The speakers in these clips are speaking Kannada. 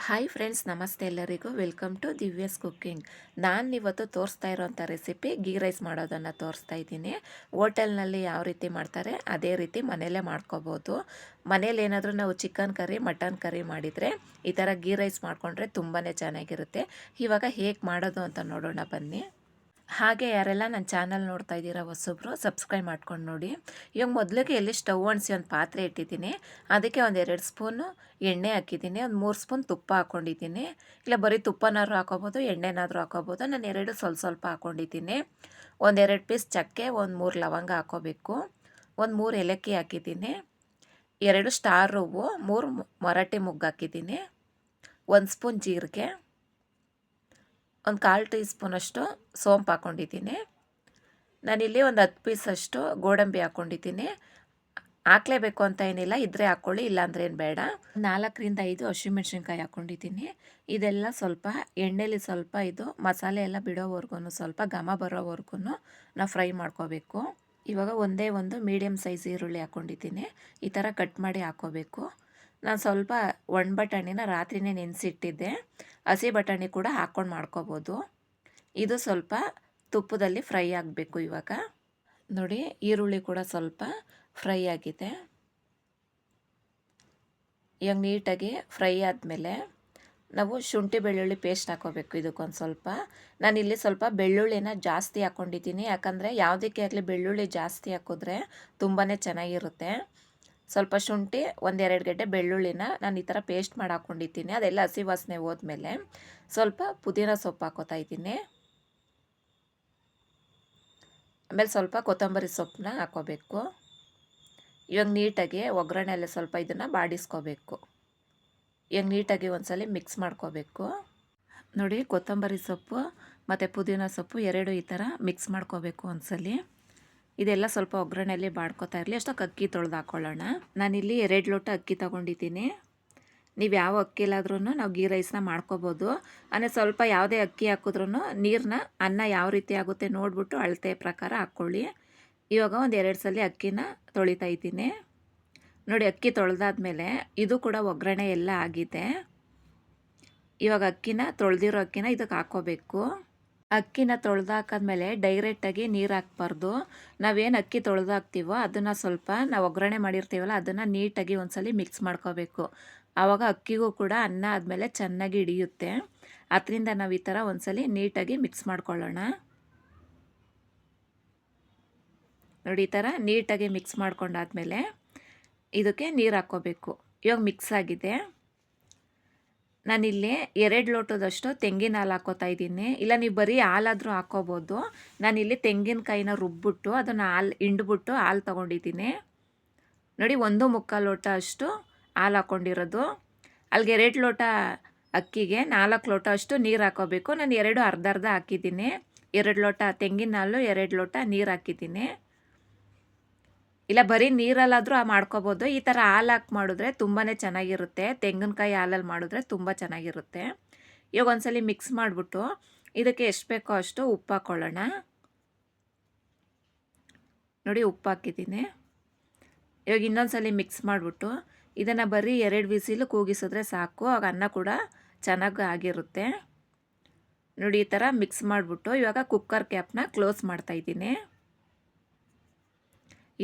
ಹಾಯ್ ಫ್ರೆಂಡ್ಸ್, ನಮಸ್ತೆ ಎಲ್ಲರಿಗೂ. Welcome to Divya's cooking. ಇವತ್ತು ತೋರಿಸ್ತಾ ಇರೋವಂಥ ರೆಸಿಪಿ ಗೀ ರೈಸ್ ಮಾಡೋದನ್ನು ತೋರಿಸ್ತಾ ಇದ್ದೀನಿ. ಹೋಟೆಲ್ನಲ್ಲಿ ಯಾವ ರೀತಿ ಮಾಡ್ತಾರೆ ಅದೇ ರೀತಿ ಮನೆಯಲ್ಲೇ ಮಾಡ್ಕೋಬೋದು. ಮನೇಲಿ ಏನಾದರೂ ನಾವು ಚಿಕನ್ ಕರಿ, ಮಟನ್ ಕರಿ ಮಾಡಿದರೆ ಈ ಥರ ಗೀ ರೈಸ್ ಮಾಡಿಕೊಂಡ್ರೆ ತುಂಬಾ ಚೆನ್ನಾಗಿರುತ್ತೆ. ಇವಾಗ ಹೇಗೆ ಮಾಡೋದು ಅಂತ ನೋಡೋಣ ಬನ್ನಿ. ಹಾಗೆ ಯಾರೆಲ್ಲ ನನ್ನ ಚಾನಲ್ ನೋಡ್ತಾ ಇದ್ದೀರಾ ಹೊಸಬ್ರು, ಸಬ್ಸ್ಕ್ರೈಬ್ ಮಾಡ್ಕೊಂಡು ನೋಡಿ. ಇವಾಗ ಮೊದಲಿಗೆ ಎಲ್ಲಿ ಸ್ಟವ್ ಅಂಟಿಸಿ ಒಂದು ಪಾತ್ರೆ ಇಟ್ಟಿದ್ದೀನಿ. ಅದಕ್ಕೆ ಒಂದು 2 ಸ್ಪೂನು ಎಣ್ಣೆ ಹಾಕಿದ್ದೀನಿ, ಒಂದು 3 ಸ್ಪೂನ್ ತುಪ್ಪ ಹಾಕ್ಕೊಂಡಿದ್ದೀನಿ. ಇಲ್ಲ ಬರೀ ತುಪ್ಪನಾದ್ರೂ ಹಾಕೋಬೋದು, ಎಣ್ಣೆನಾದರೂ ಹಾಕೋಬೋದು. ನಾನು 2 ಸ್ವಲ್ಪ ಹಾಕ್ಕೊಂಡಿದ್ದೀನಿ. ಒಂದು 2 ಪೀಸ್ ಚಕ್ಕೆ, ಒಂದು 3 ಲವಂಗ ಹಾಕೋಬೇಕು. ಒಂದು 3 ಏಲಕ್ಕಿ ಹಾಕಿದ್ದೀನಿ. 2 ಸ್ಟಾರ್ ಹೂವು, 3 ಮರಾಠಿ ಮೊಗ್ಗು ಹಾಕಿದ್ದೀನಿ. 1 ಸ್ಪೂನ್ ಜೀರಿಗೆ, ಒಂದು 1/4 ಟೀ ಸ್ಪೂನಷ್ಟು ಸೋಂಪು ಹಾಕ್ಕೊಂಡಿದ್ದೀನಿ. ನಾನಿಲ್ಲಿ ಒಂದು 10 ಪೀಸಷ್ಟು ಗೋಡಂಬಿ ಹಾಕ್ಕೊಂಡಿದ್ದೀನಿ. ಹಾಕಲೇಬೇಕು ಅಂತ ಏನಿಲ್ಲ, ಇದ್ದರೆ ಹಾಕ್ಕೊಳ್ಳಿ, ಇಲ್ಲಾಂದ್ರೆ ಏನು ಬೇಡ. 4ರಿಂದ 5 ಹಸಿಮೆಣ್ಸಿನ್ಕಾಯಿ ಹಾಕ್ಕೊಂಡಿದ್ದೀನಿ. ಇದೆಲ್ಲ ಸ್ವಲ್ಪ ಎಣ್ಣೆಲಿ ಸ್ವಲ್ಪ ಇದು ಮಸಾಲೆ ಎಲ್ಲ ಬಿಡೋವರೆಗೂ, ಸ್ವಲ್ಪ ಘಮ ಬರೋವರೆಗೂ ನಾವು ಫ್ರೈ ಮಾಡ್ಕೋಬೇಕು. ಇವಾಗ ಒಂದೇ ಒಂದು ಮೀಡಿಯಮ್ ಸೈಜ್ ಈರುಳ್ಳಿ ಹಾಕ್ಕೊಂಡಿದ್ದೀನಿ. ಈ ಥರ ಕಟ್ ಮಾಡಿ ಹಾಕ್ಕೋಬೇಕು. ನಾನು ಸ್ವಲ್ಪ ಒಣ ಬಟಾಣಿನ ರಾತ್ರಿನೇ ನೆನೆಸಿಟ್ಟಿದ್ದೆ. ಹಸಿ ಬಟಾಣಿ ಕೂಡ ಹಾಕ್ಕೊಂಡು ಮಾಡ್ಕೋಬೋದು. ಇದು ಸ್ವಲ್ಪ ತುಪ್ಪದಲ್ಲಿ ಫ್ರೈ ಆಗಬೇಕು. ಇವಾಗ ನೋಡಿ, ಈರುಳ್ಳಿ ಕೂಡ ಸ್ವಲ್ಪ ಫ್ರೈ ಆಗಿದೆ. ಇವಾಗ ನೀಟಾಗಿ ಫ್ರೈ ಆದಮೇಲೆ ನಾವು ಶುಂಠಿ ಬೆಳ್ಳುಳ್ಳಿ ಪೇಸ್ಟ್ ಹಾಕೋಬೇಕು. ಇದಕ್ಕೊಂದು ಸ್ವಲ್ಪ ನಾನಿಲ್ಲಿ ಸ್ವಲ್ಪ ಬೆಳ್ಳುಳ್ಳಿನ ಜಾಸ್ತಿ ಹಾಕ್ಕೊಂಡಿದ್ದೀನಿ. ಯಾಕಂದರೆ ಯಾವುದಕ್ಕೆ ಆಗಲಿ ಬೆಳ್ಳುಳ್ಳಿ ಜಾಸ್ತಿ ಹಾಕಿದ್ರೆ ತುಂಬಾ ಚೆನ್ನಾಗಿರುತ್ತೆ. ಸ್ವಲ್ಪ ಶುಂಠಿ, 1-2 ಗೆಡ್ಡೆ ಬೆಳ್ಳುಳ್ಳಿನ ನಾನು ಈ ಥರ ಪೇಸ್ಟ್ ಮಾಡಿ ಹಾಕ್ಕೊಂಡಿದ್ದೀನಿ. ಅದೆಲ್ಲ ಹಸಿ ವಾಸನೆ ಹೋದ್ಮೇಲೆ ಸ್ವಲ್ಪ ಪುದೀನ ಸೊಪ್ಪು ಹಾಕೋತಾ ಇದ್ದೀನಿ. ಆಮೇಲೆ ಸ್ವಲ್ಪ ಕೊತ್ತಂಬರಿ ಸೊಪ್ಪನ್ನ ಹಾಕೋಬೇಕು. ಇವಾಗ ನೀಟಾಗಿ ಒಗ್ಗರಣೆಯಲ್ಲಿ ಸ್ವಲ್ಪ ಇದನ್ನು ಬಾಡಿಸ್ಕೋಬೇಕು. ಇವಾಗ ನೀಟಾಗಿ ಒಂದ್ಸಲ ಮಿಕ್ಸ್ ಮಾಡ್ಕೋಬೇಕು. ನೋಡಿ, ಕೊತ್ತಂಬರಿ ಸೊಪ್ಪು ಮತ್ತು ಪುದೀನ ಸೊಪ್ಪು 2 ಈ ಥರ ಮಿಕ್ಸ್ ಮಾಡ್ಕೋಬೇಕು ಒಂದ್ಸಲಿ. ಇದೆಲ್ಲ ಸ್ವಲ್ಪ ಒಗ್ಗರಣೆಯಲ್ಲಿ ಬಾಡ್ಕೋತಾ ಇರಲಿ. ಅಷ್ಟಕ್ಕೆ ಅಕ್ಕಿ ತೊಳೆದು ಹಾಕ್ಕೊಳ್ಳೋಣ. ನಾನಿಲ್ಲಿ 2 ಲೋಟ ಅಕ್ಕಿ ತೊಗೊಂಡಿದ್ದೀನಿ. ನೀವು ಯಾವ ಅಕ್ಕಿಲಾದ್ರೂ ನಾವು ಗೀ ರೈಸ್ನ ಮಾಡ್ಕೋಬೋದು. ಅಂದರೆ ಸ್ವಲ್ಪ ಯಾವುದೇ ಅಕ್ಕಿ ಹಾಕಿದ್ರೂ ನೀರನ್ನ, ಅನ್ನ ಯಾವ ರೀತಿ ಆಗುತ್ತೆ ನೋಡಿಬಿಟ್ಟು ಅಳತೆ ಪ್ರಕಾರ ಹಾಕ್ಕೊಳ್ಳಿ. ಇವಾಗ ಒಂದು 2 ಸಲ ಅಕ್ಕಿನ ತೊಳಿತಾ ಇದ್ದೀನಿ. ನೋಡಿ, ಅಕ್ಕಿ ತೊಳೆದಾದ್ಮೇಲೆ ಇದು ಕೂಡ ಒಗ್ಗರಣೆ ಎಲ್ಲ ಆಗಿದೆ. ಇವಾಗ ತೊಳೆದಿರೋ ಅಕ್ಕಿನ ಇದಕ್ಕೆ ಹಾಕ್ಕೋಬೇಕು. ಅಕ್ಕಿನ ತೊಳೆದಾಕಾದ್ಮೇಲೆ ಡೈರೆಕ್ಟಾಗಿ ನೀರು ಹಾಕ್ಬಾರ್ದು. ನಾವೇನು ಅಕ್ಕಿ ತೊಳೆದಾಕ್ತೀವೋ ಅದನ್ನು ಸ್ವಲ್ಪ ನಾವು ಒಗ್ಗರಣೆ ಮಾಡಿರ್ತೀವಲ್ಲ ಅದನ್ನು ನೀಟಾಗಿ ಒಂದ್ಸಲಿ ಮಿಕ್ಸ್ ಮಾಡ್ಕೋಬೇಕು. ಆವಾಗ ಅಕ್ಕಿಗೂ ಕೂಡ ಅನ್ನ ಆದಮೇಲೆ ಚೆನ್ನಾಗಿ ಹಿಡಿಯುತ್ತೆ. ಅದರಿಂದ ನಾವು ಈ ಥರ ಒಂದ್ಸಲಿ ನೀಟಾಗಿ ಮಿಕ್ಸ್ ಮಾಡ್ಕೊಳ್ಳೋಣ. ನೋಡಿ, ಈ ಥರ ನೀಟಾಗಿ ಮಿಕ್ಸ್ ಮಾಡ್ಕೊಂಡಾದ್ಮೇಲೆ ಇದಕ್ಕೆ ನೀರು ಹಾಕ್ಕೋಬೇಕು. ಇವಾಗ ಮಿಕ್ಸ್ ಆಗಿದೆ. ನಾನಿಲ್ಲಿ 2 ಲೋಟದಷ್ಟು ತೆಂಗಿನ ಹಾಲು ಹಾಕ್ಕೋತಾ ಇದ್ದೀನಿ. ಇಲ್ಲ ನೀವು ಬರೀ ಹಾಲಾದರೂ ಹಾಕ್ಕೋಬೋದು. ನಾನಿಲ್ಲಿ ತೆಂಗಿನಕಾಯಿನ ರುಬ್ಬಿಟ್ಟು ಅದನ್ನು ಹಿಂಡ್ಬಿಟ್ಟು ಹಾಲು ತೊಗೊಂಡಿದ್ದೀನಿ. ನೋಡಿ, 1 ಲೋಟ ಅಷ್ಟು ಹಾಲು ಹಾಕ್ಕೊಂಡಿರೋದು. ಅಲ್ಲಿಗೆ 2 ಲೋಟ ಅಕ್ಕಿಗೆ 4 ಲೋಟ ಅಷ್ಟು ನೀರು ಹಾಕ್ಕೋಬೇಕು. ನಾನು 2 ಅರ್ಧ ಹಾಕಿದ್ದೀನಿ. 2 ಲೋಟ ತೆಂಗಿನ ಹಾಲು, 2 ಲೋಟ ನೀರು ಹಾಕಿದ್ದೀನಿ. ಇಲ್ಲ ಬರೀ ನೀರಲ್ಲಾದರೂ ಮಾಡ್ಕೋಬೋದು. ಈ ಥರ ಹಾಲು ಹಾಕಿ ಮಾಡಿದ್ರೆ ತುಂಬಾ ಚೆನ್ನಾಗಿರುತ್ತೆ. ತೆಂಗಿನಕಾಯಿ ಹಾಲಲ್ಲಿ ಮಾಡಿದ್ರೆ ತುಂಬ ಚೆನ್ನಾಗಿರುತ್ತೆ. ಇವಾಗ ಒಂದ್ಸಲಿ ಮಿಕ್ಸ್ ಮಾಡಿಬಿಟ್ಟು ಇದಕ್ಕೆ ಎಷ್ಟು ಬೇಕೋ ಅಷ್ಟು ಉಪ್ಪು ಹಾಕ್ಕೊಳ್ಳೋಣ. ನೋಡಿ, ಉಪ್ಪು ಹಾಕಿದ್ದೀನಿ. ಇವಾಗ ಇನ್ನೊಂದ್ಸಲಿ ಮಿಕ್ಸ್ ಮಾಡಿಬಿಟ್ಟು ಇದನ್ನು ಬರೀ 2 ವಿಸಿಲು ಕೂಗಿಸಿದ್ರೆ ಸಾಕು. ಆಗ ಅನ್ನ ಕೂಡ ಚೆನ್ನಾಗಿ ಆಗಿರುತ್ತೆ. ನೋಡಿ, ಈ ಥರ ಮಿಕ್ಸ್ ಮಾಡಿಬಿಟ್ಟು ಇವಾಗ ಕುಕ್ಕರ್ ಕ್ಯಾಪ್ನ ಕ್ಲೋಸ್ ಮಾಡ್ತಾಯಿದ್ದೀನಿ.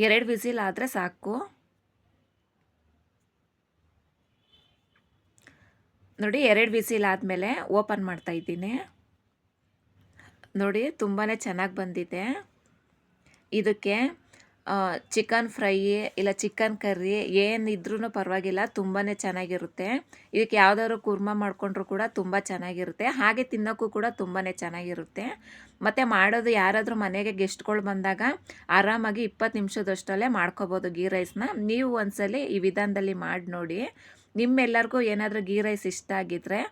2 ವಿಸಿಲ್ ಆದರೆ ಸಾಕು. ನೋಡಿ, 2 ವಿಸಿಲ್ ಆದಮೇಲೆ ಓಪನ್ ಮಾಡ್ತಾಯಿದ್ದೀನಿ. ನೋಡಿ, ತುಂಬಾ ಚೆನ್ನಾಗಿ ಬಂದಿದೆ. ಇದಕ್ಕೆ ಚಿಕನ್ ಫ್ರೈ ಇಲ್ಲ ಚಿಕನ್ ಕರ್ರಿ ಏನಿದ್ರೂ ಪರವಾಗಿಲ್ಲ, ತುಂಬಾ ಚೆನ್ನಾಗಿರುತ್ತೆ. ಇದಕ್ಕೆ ಯಾವುದಾದ್ರು ಕುರ್ಮಾ ಮಾಡಿಕೊಂಡ್ರೂ ಕೂಡ ತುಂಬ ಚೆನ್ನಾಗಿರುತ್ತೆ. ಹಾಗೆ ತಿನ್ನೋಕ್ಕೂ ಕೂಡ ತುಂಬಾ ಚೆನ್ನಾಗಿರುತ್ತೆ. ಮತ್ತು ಮಾಡೋದು ಯಾರಾದರೂ ಮನೆಗೆ ಗೆಸ್ಟ್ಗಳು ಬಂದಾಗ ಆರಾಮಾಗಿ 20 ನಿಮಿಷದಷ್ಟಲ್ಲೇ ಮಾಡ್ಕೋಬೋದು ಗೀ ರೈಸ್ನ. ನೀವು ಒಂದ್ಸಲಿ ಈ ವಿಧಾನದಲ್ಲಿ ಮಾಡಿ ನೋಡಿ. ನಿಮ್ಮೆಲ್ಲರಿಗೂ ಏನಾದರೂ ಗೀ ರೈಸ್ ಇಷ್ಟ ಆಗಿದ್ದರೆ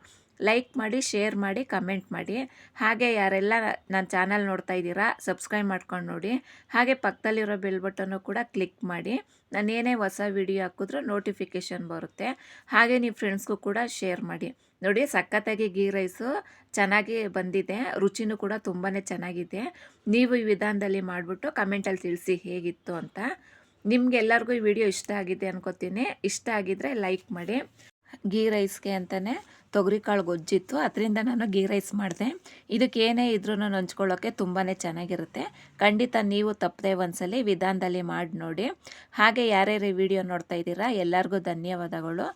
ಲೈಕ್ ಮಾಡಿ, ಶೇರ್ ಮಾಡಿ, ಕಮೆಂಟ್ ಮಾಡಿ. ಹಾಗೆ ಯಾರೆಲ್ಲ ನನ್ನ ಚಾನಲ್ ನೋಡ್ತಾ ಇದ್ದೀರಾ ಸಬ್ಸ್ಕ್ರೈಬ್ ಮಾಡ್ಕೊಂಡು ನೋಡಿ. ಹಾಗೆ ಪಕ್ಕದಲ್ಲಿರೋ ಬೆಲ್ ಬಟನ್ನು ಕೂಡ ಕ್ಲಿಕ್ ಮಾಡಿ. ನಾನೇನೇ ಹೊಸ ವಿಡಿಯೋ ಹಾಕಿದ್ರೂ ನೋಟಿಫಿಕೇಷನ್ ಬರುತ್ತೆ. ಹಾಗೆ ನೀವು ಫ್ರೆಂಡ್ಸ್ಗೂ ಕೂಡ ಶೇರ್ ಮಾಡಿ. ನೋಡಿ, ಸಖತ್ತಾಗಿ ಗೀ ರೈಸು ಚೆನ್ನಾಗಿ ಬಂದಿದೆ. ರುಚಿನೂ ಕೂಡ ತುಂಬಾ ಚೆನ್ನಾಗಿದೆ. ನೀವು ಈ ವಿಧಾನದಲ್ಲಿ ಮಾಡಿಬಿಟ್ಟು ಕಮೆಂಟಲ್ಲಿ ತಿಳಿಸಿ ಹೇಗಿತ್ತು ಅಂತ. ನಿಮಗೆಲ್ಲರಿಗೂ ಈ ವಿಡಿಯೋ ಇಷ್ಟ ಆಗಿದೆ ಅನ್ಕೋತೀನಿ. ಇಷ್ಟ ಆಗಿದ್ದರೆ ಲೈಕ್ ಮಾಡಿ. ಗೀ ರೈಸ್ಗೆ ಅಂತಲೇ ತೊಗರಿಕಾಳು ಗೊಜ್ಜಿತ್ತು, ಅದರಿಂದ ನಾನು ಗೀ ರೈಸ್ ಮಾಡಿದೆ. ಇದಕ್ಕೆ ಏನೇ ಇದ್ರೂ ನಂಚ್ಕೊಳ್ಳೋಕ್ಕೆ ತುಂಬಾ ಚೆನ್ನಾಗಿರುತ್ತೆ. ಖಂಡಿತ ನೀವು ತಪ್ಪದೆ ಒಂದ್ಸಲಿ ವಿಧಾನದಲ್ಲಿ ಮಾಡಿ ನೋಡಿ. ಹಾಗೆ ಯಾರ್ಯಾರು ಈ ವಿಡಿಯೋ ನೋಡ್ತಾ ಇದ್ದೀರಾ ಎಲ್ಲರಿಗೂ ಧನ್ಯವಾದಗಳು.